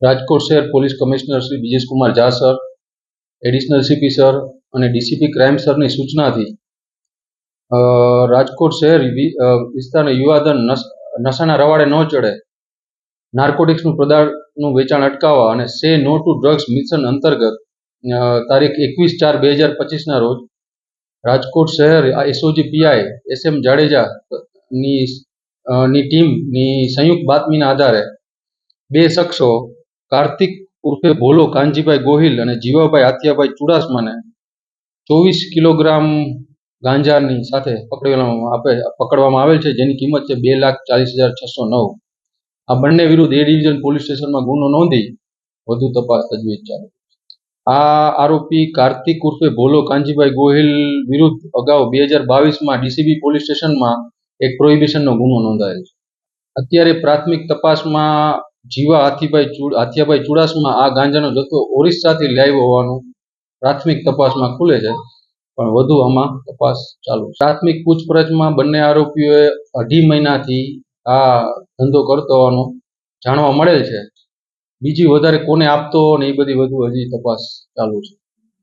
રાજકોટ શહેર police commissioner Shri Bijesh Kumar Jha sir, additional CP sir અને DCP crime સરની સૂચનાથી રાજકોટ શહેર વિસ્તારના યુવાધન નશાના રવાડે ન ચડે, નાર્કોટિક્સનું પદાર્થનું વેચાણ અટકાવવા અને સે નો ટુ ડ્રગ્સ મિશન અંતર્ગત તારીખ 21/4/2025ના રોજ રાજકોટ શહેર એસઓજી પીઆઈ SM જાડેજા ની ટીમની સંયુક્ત બાતમીના આધારે બે શખ્સો કાર્તિક ઉર્ફે ભોલો કાનજીભાઈ ગોહિલ અને જીવાભાઈ આથિયાભાઈ ચુડાસમાને 24 કિલોગ્રામ ગાંજાની સાથે પકડવામાં આવેલ છે, જેની કિંમત છે 2,40,609. આ બંને વિરુદ્ધ એ ડિવિઝન પોલીસ સ્ટેશનમાં ગુનો નોંધી વધુ તપાસ તજવીજ ચાલુ. આ આરોપી કાર્તિક ઉર્ફે ભોલો કાનજીભાઈ ગોહિલ વિરુદ્ધ અગાઉ 2022માં ડીસીબી પોલીસ સ્ટેશનમાં એક પ્રોહિબિશનનો ગુનો નોંધાયેલ છે. અત્યારે પ્રાથમિક તપાસમાં જીવા આથિયાભાઈ ચુડાસમા આ ગાંજાનો જથ્થો ઓરિસ્સાથી લાવ્યો હોવાનું પ્રાથમિક તપાસમાં ખુલે છે, પણ વધુ આમાં તપાસ ચાલુ છે. પ્રાથમિક પૂછપરછમાં બંને આરોપીઓએ 2.5 મહિનાથી આ ધંધો કરતો હોવાનું જાણવા મળેલ છે. બીજી વધારે કોને આપતો ને એ બધી વધુ હજી તપાસ ચાલુ છે.